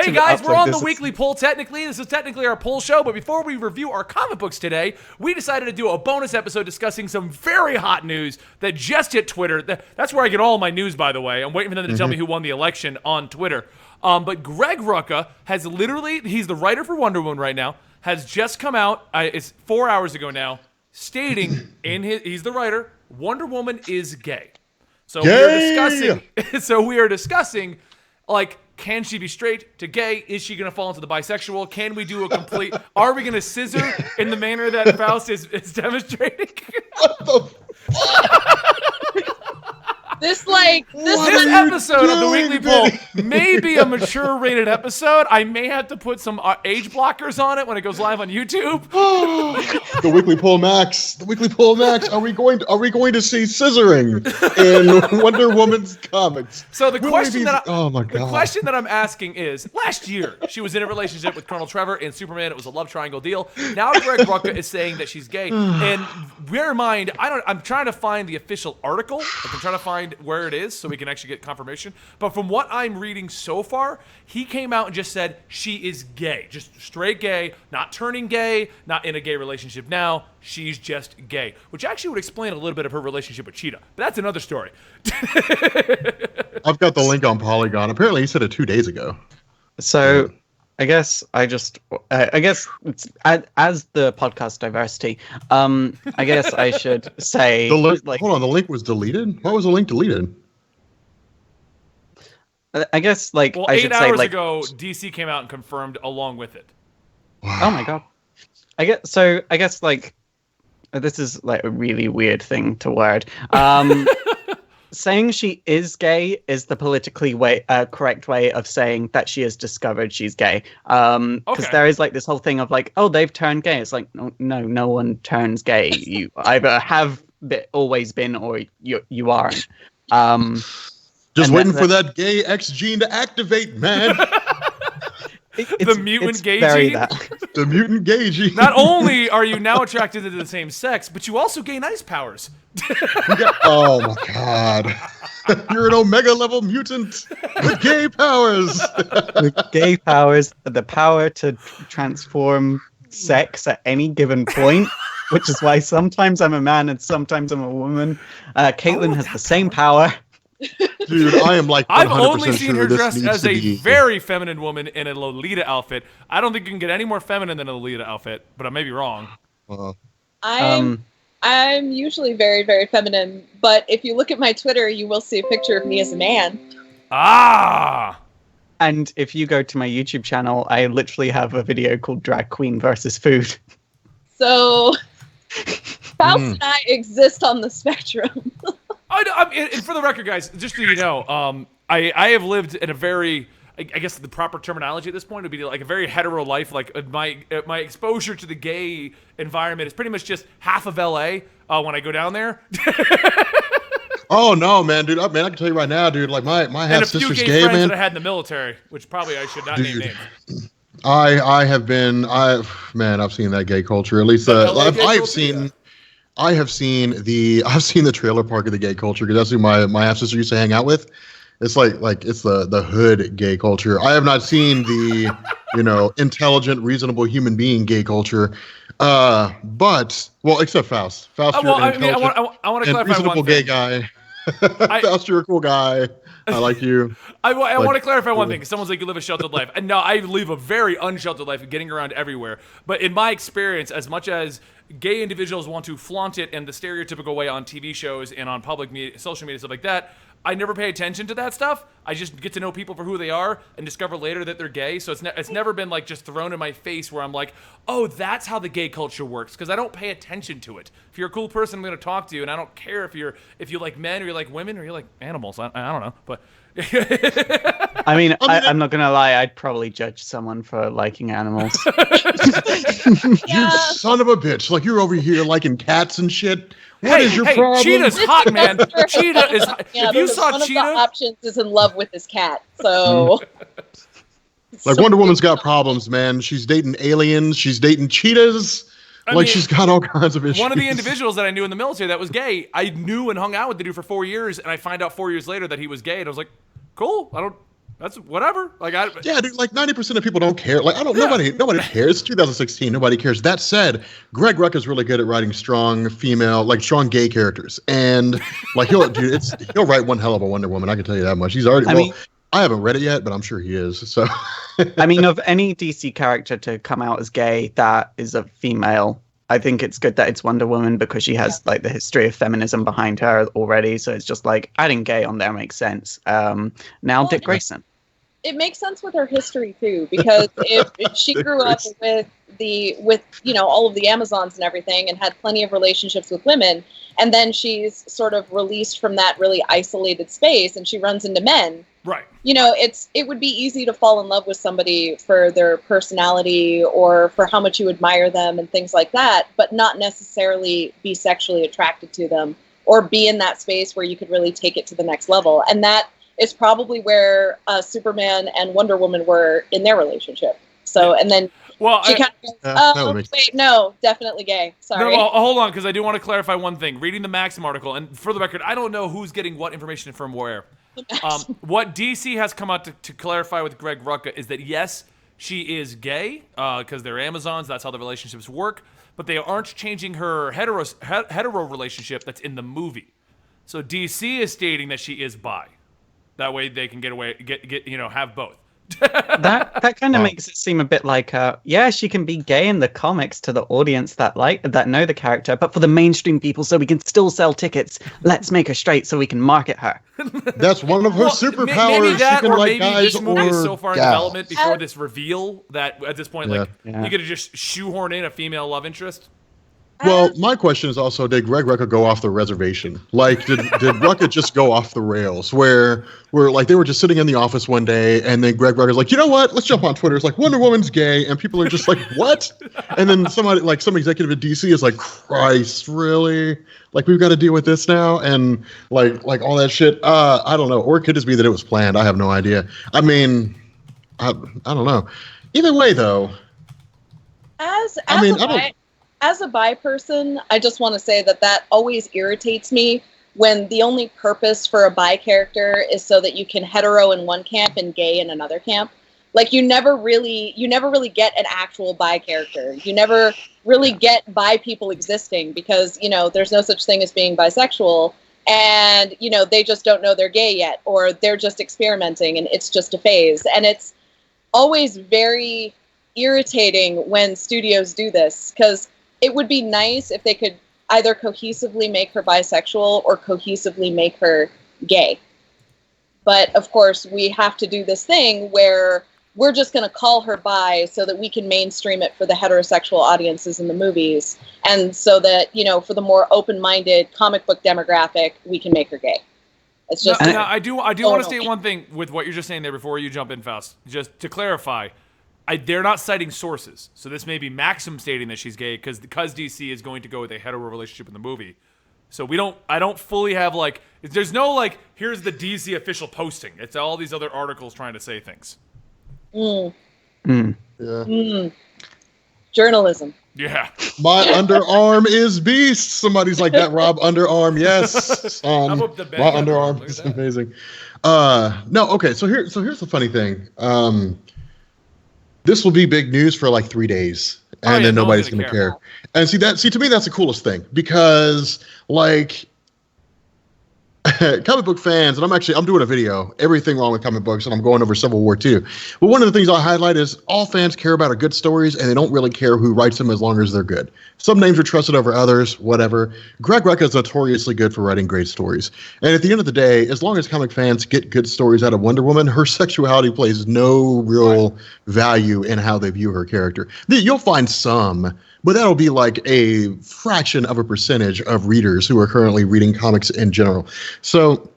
Hey guys, we're on the weekly poll technically. This is technically our poll show, but before we review our comic books today, we decided to do a bonus episode discussing some very hot news that just hit Twitter. That's where I get all my news, by the way. I'm waiting for them to tell me who won the election on Twitter. But Greg Rucka has literally, he's the writer for Wonder Woman right now, has just come out, it's 4 hours ago now, stating he's the writer, Wonder Woman is gay. So we are discussing, like, can she be straight to gay? Is she going to fall into the bisexual? Can we do a complete... Are we going to scissor in the manner that Faust is demonstrating? What the This episode of the Weekly Poll may be a mature rated episode. I may have to put some age blockers on it when it goes live on YouTube. The Weekly Poll Max. The Weekly Poll Max. Are we going to see scissoring in Wonder Woman's comics? So the question that I'm asking is, last year she was in a relationship with Colonel Trevor and Superman. It was a love triangle deal. Now Greg Rucka is saying that she's gay. And bear in mind, I'm trying to find the official article. I'm trying to find where it is so we can actually get confirmation. But from what I'm reading so far, he came out and just said she is gay. Just straight gay, not turning gay, not in a gay relationship now. She's just gay. Which actually would explain a little bit of her relationship with Cheetah. But that's another story. I've got the link on Polygon. Apparently he said it 2 days ago. So... I guess it's, as the podcast diversity, I guess I should say... hold on, the link was deleted? Why was the link deleted? I guess, I should 8 say, hours ago, DC came out and confirmed along with it. Wow. Oh my god. I guess, this is, a really weird thing to word. Saying she is gay is the politically correct way of saying that she has discovered she's gay. Because there is this whole thing of they've turned gay. It's like, no one turns gay. You either have always been or you aren't. Just waiting for that gay X gene to activate, man. The mutant gay gene? The mutant gay gene. Not only are you now attracted to the same sex, but you also gain ice powers. Oh my god. You're an Omega level mutant with gay powers. With gay powers, the power to transform sex at any given point, which is why sometimes I'm a man and sometimes I'm a woman. Caitlin has the same power. Dude, I am I've only seen her dressed as a very feminine woman in a Lolita outfit. I don't think you can get any more feminine than a Lolita outfit, but I may be wrong. I'm usually very, very feminine, but if you look at my Twitter, you will see a picture of me as a man. Ah! And if you go to my YouTube channel, I literally have a video called Drag Queen versus Food. So, Faust and I exist on the spectrum. And for the record, guys, just so you know, I have lived in a very, I guess the proper terminology at this point would be like a very hetero life. My exposure to the gay environment is pretty much just half of LA when I go down there. Oh no, man, dude! Man, I can tell you right now, dude. My half sister's gay, man. And a few gay friends that I had in the military, which probably I should not name names. I've seen that gay culture. At least I've seen the trailer park of the gay culture because that's who my half sister used to hang out with. It's like it's the hood gay culture. I have not seen the intelligent, reasonable human being gay culture. But except Faust. Faust, you're I want to clarify reasonable one gay thing. guy. Faust, you're a cool guy. I like you. I want to clarify one thing. Someone's like, you live a sheltered life. And no, I live a very unsheltered life of getting around everywhere. But in my experience, as much as gay individuals want to flaunt it in the stereotypical way on TV shows and on public media, social media, stuff like that, I never pay attention to that stuff. I just get to know people for who they are and discover later that they're gay. So it's never been just thrown in my face where I'm like, oh, that's how the gay culture works, because I don't pay attention to it. If you're a cool person, I'm going to talk to you, and I don't care if you like men or you like women or you like animals. I don't know, but. I'm not gonna lie. I'd probably judge someone for liking animals. You son of a bitch! You're over here liking cats and shit. What is your problem? Cheetah's hot, man. Cheetah is. Yeah, if you saw one Cheetah, of the options is in love with his cat. So. Wonder Woman's got problems, man. She's dating aliens. She's dating cheetahs. She's got all kinds of issues. One of the individuals that I knew in the military that was gay, I knew and hung out with the dude for 4 years, and I find out 4 years later that he was gay, and I was like, cool. I That's whatever. Like Yeah, dude, like 90% of people don't care. Like nobody cares. It's 2016, nobody cares. That said, Greg Rucka's really good at writing strong female, like strong gay characters. And like he'll write one hell of a Wonder Woman, I can tell you that much. He's already I haven't read it yet, but I'm sure he is. So I mean, of any DC character to come out as gay that is a female, I think it's good that it's Wonder Woman because she has like the history of feminism behind her already. So it's just like adding gay on there makes sense. Now Dick Grayson. It makes sense with her history too, because if she grew up with all of the Amazons and everything and had plenty of relationships with women, and then she's sort of released from that really isolated space and she runs into men. Right. It would be easy to fall in love with somebody for their personality or for how much you admire them and things like that, but not necessarily be sexually attracted to them or be in that space where you could really take it to the next level. And that is probably where Superman and Wonder Woman were in their relationship. So, and then she kind of goes, wait, no, definitely gay. Sorry. No, hold on, because I do want to clarify one thing. Reading the Maxim article, and for the record, I don't know who's getting what information from where. What DC has come out to clarify with Greg Rucka is that, yes, she is gay, because they're Amazons, that's how the relationships work, but they aren't changing her hetero relationship that's in the movie. So DC is stating that she is bi. That way they can have both. that kind of makes it seem a bit like she can be gay in the comics to the audience that know the character, but for the mainstream people, so we can still sell tickets, let's make her straight so we can market her. That's one of her superpowers. Maybe that, she can or like maybe guys this movie is so far in development gals. before this reveal that at this point, you could have just shoehorn in a female love interest. Well, my question is also, did Greg Rucka go off the reservation? Like, did Rucka just go off the rails? Where like they were just sitting in the office one day, and then Greg Rucka's like, you know what? Let's jump on Twitter. It's like Wonder Woman's gay, and people are just like, what? And then some executive at DC is like, Christ, really? Like we've got to deal with this now, and like all that shit. I don't know. Or it could just be that it was planned. I have no idea. I mean, I don't know. Either way, though. As a bi person, I just want to say that always irritates me when the only purpose for a bi character is so that you can hetero in one camp and gay in another camp. Like you never really get an actual bi character. You never really get bi people existing because, there's no such thing as being bisexual and, they just don't know they're gay yet or they're just experimenting and it's just a phase. And it's always very irritating when studios do this because it would be nice if they could either cohesively make her bisexual or cohesively make her gay. But of course, we have to do this thing where we're just going to call her bi so that we can mainstream it for the heterosexual audiences in the movies. And so that, for the more open-minded comic book demographic, we can make her gay. It's just... Now, I do want to state one thing with what you're just saying there before you jump in, Faust. Just to clarify, they're not citing sources, so this may be Maxim stating that she's gay because DC is going to go with a hetero relationship in the movie. So I don't fully have there's no here's the DC official posting. It's all these other articles trying to say things. Journalism. Yeah. My underarm is beast. Somebody's like that Rob underarm. Yes, son. How about the My underarm is amazing. No, okay. So here's the funny thing. This will be big news for 3 days, and then nobody's gonna care. And see to me that's the coolest thing because comic book fans, and I'm doing a video, everything wrong with comic books, and I'm going over Civil War II. But one of the things I highlight is all fans care about are good stories, and they don't really care who writes them as long as they're good. Some names are trusted over others, whatever. Greg Rucka is notoriously good for writing great stories. And at the end of the day, as long as comic fans get good stories out of Wonder Woman, her sexuality plays no real value in how they view her character. You'll find some, but that'll be a fraction of a percentage of readers who are currently reading comics in general. So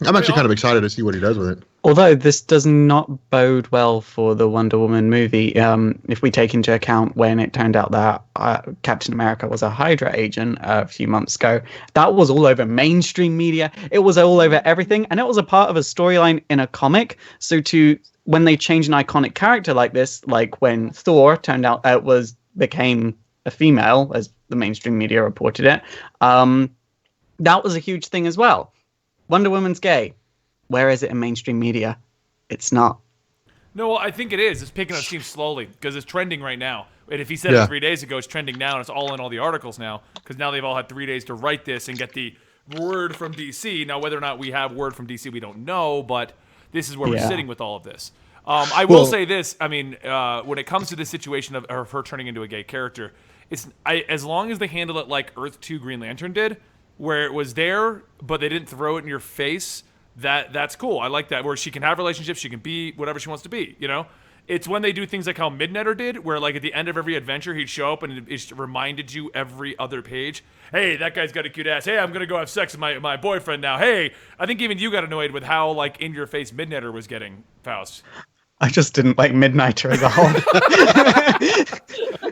I'm actually kind of excited to see what he does with it. Although this does not bode well for the Wonder Woman movie, if we take into account when it turned out that Captain America was a Hydra agent a few months ago, that was all over mainstream media. It was all over everything, and it was a part of a storyline in a comic. So when they change an iconic character like this, like when Thor turned out became a female, as the mainstream media reported it, that was a huge thing as well. Wonder Woman's gay. Where is it in mainstream media? it's not. No, well, I think it is. It's picking up steam slowly because it's trending right now. And if he said Yeah. it 3 days ago, it's trending now, and it's all in all the articles now because now they've all had 3 days to write this and get the word from DC. Now, whether or not we have word from DC, we don't know, but this is where we're sitting with all of this. I will say this. I mean, when it comes to the situation of her turning into a gay character, as long as they handle it like Earth 2 Green Lantern did, where it was there, but they didn't throw it in your face, that's cool. I like that, where she can have relationships, she can be whatever she wants to be, you know? It's when they do things like how Midnighter did, where like at the end of every adventure, he'd show up and it reminded you every other page, hey, that guy's got a cute ass. Hey, I'm going to go have sex with my boyfriend now. Hey, I think even you got annoyed with how like in your face Midnighter was getting, Faust. I just didn't like Midnighter as a whole.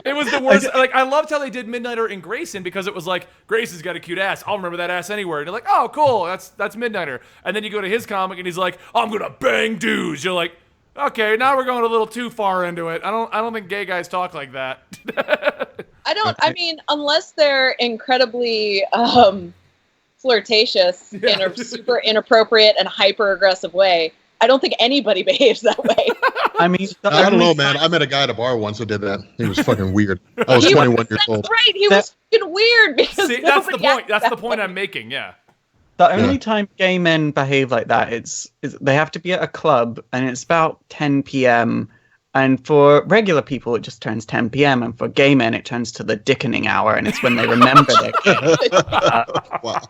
It was the worst. Like, I loved how they did Midnighter in Grayson because it was like, Grayson's got a cute ass. I'll remember that ass anywhere. And you're like, oh, cool. That's Midnighter. And then you go to his comic and he's like, I'm going to bang dudes. You're like, okay, now we're going a little too far into it. I don't think gay guys talk like that. I mean, unless they're incredibly flirtatious in a super inappropriate and hyper aggressive way, I don't think anybody behaves that way. I mean, I don't know, man. I met a guy at a bar once who did that. He was fucking weird. I was 21 years old. That's right. He was fucking weird because See, that's the nobody point. acts That's that the point way. I'm making, yeah. The only time gay men behave like that is they have to be at a club and it's about 10 p.m. And for regular people, it just turns 10 p.m. And for gay men, it turns to the dickening hour, and it's when they remember they're gay. Wow.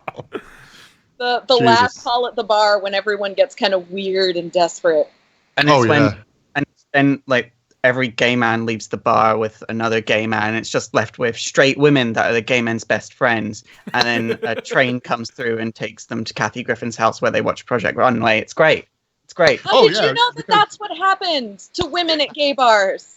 The Jesus. last call at the bar when everyone gets kind of weird and desperate. And it's Oh, when yeah. and then like every gay man leaves the bar with another gay man. It's just left with straight women that are the gay men's best friends. And then a train comes through and takes them to Kathy Griffin's house where they watch Project Runway. It's great. It's great. How Oh, did yeah, you know that because- that's what happens to women at gay bars?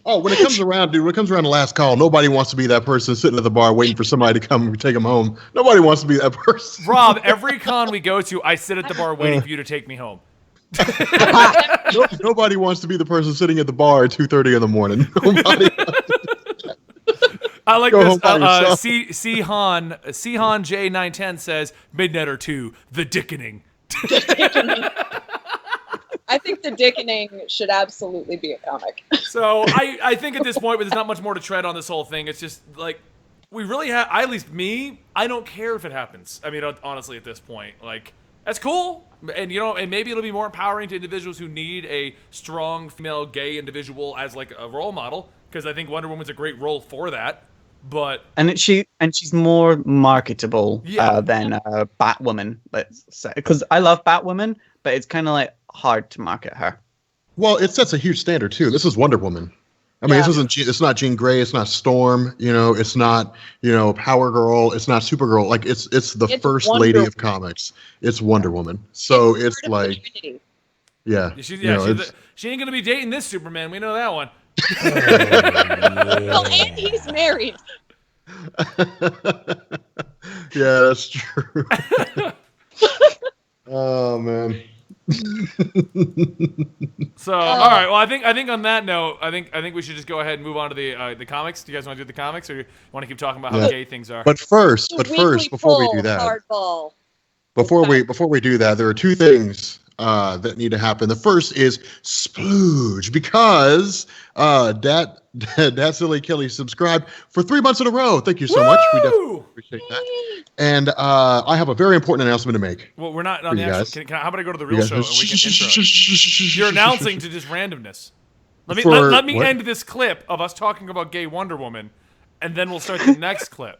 Oh, when it comes around, dude, when it comes around the last call, nobody wants to be that person sitting at the bar waiting for somebody to come and take them home. Nobody wants to be that person. Rob, every con we go to, I sit at the bar waiting for you to take me home. Nobody wants to be the person sitting at the bar at 2:30 in the morning. Nobody. I like Go this. home by yourself. Sihan J910 says, Midnighter 2, The Dickening. I think the dickening should absolutely be a comic. So I think at this point, there's not much more to tread on this whole thing. It's just like, we really have, at least me, I don't care if it happens. I mean, honestly, at this point, like, that's cool. And, you know, and maybe it'll be more empowering to individuals who need a strong female gay individual as like a role model. Because I think Wonder Woman's a great role for that. But And she's more marketable Yeah. than Batwoman, let's say. Because I love Batwoman, but it's kind of like hard to market her. Well, it sets a huge standard too. This is Wonder Woman. I mean, Yeah. it's not Jean Grey, it's not Storm, you know, it's not, you know, Power Girl, it's not Supergirl. Like it's the It's first Wonder lady Woman. of comics. It's Wonder Woman. So it's Part of the like, Trinity. yeah, she ain't going to be dating this Superman. We know that one. Well, and he's married. yeah, that's true. Oh man. So, all right. Well, I think on that note, I think we should just go ahead and move on to the comics. Do you guys want to do the comics, or you want to keep talking about how Yeah. gay things are? But first, Weekly before we pull, do that, hardball. before we do that, there are two things that need to happen. The first is splooge, because that silly Kelly subscribed for 3 months in a row. Thank you so much. We definitely Woo! appreciate that. And I have a very important announcement to make. Well, we're not on the you actual. guys. How about I go to the You real guys- show and we can intro it? You're announcing to just randomness. Let me For let me what? end this clip of us talking about gay Wonder Woman, and then we'll start the next clip.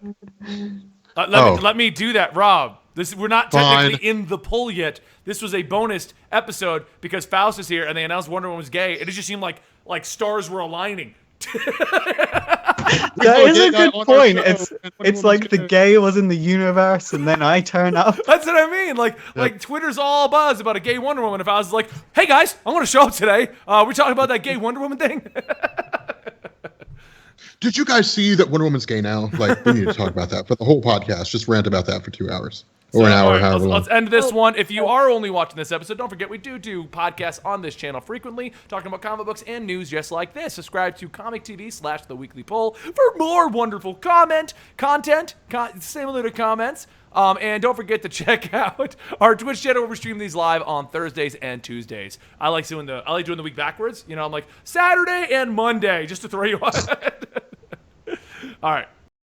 Let me do that, Rob. We're not technically Fine. in the poll yet. This was a bonus episode because Faust is here and they announced Wonder Woman was gay. It just seemed like stars were aligning. That is gay a guy good on our point. show, It's and Wonder it's like Woman's the gay. gay was in the universe, and then I turn up. That's what I mean. Like Twitter's all buzz about a gay Wonder Woman. If I was like, hey guys, I'm going to show up today. We're talking about that gay Wonder Woman thing. Did you guys see that Wonder Woman's gay now? Like, we need to talk about that for the whole podcast. Just rant about that for 2 hours. Or an hour, all right, however long. let's end this one. If you are only watching this episode, don't forget we do podcasts on this channel frequently, talking about comic books and news just like this. Subscribe to Comic TV/The Weekly Poll for more wonderful content, similar to comments. And don't forget to check out our Twitch channel where we stream these live on Thursdays and Tuesdays. I like doing the week backwards. You know, I'm like Saturday and Monday just to throw you on. All right.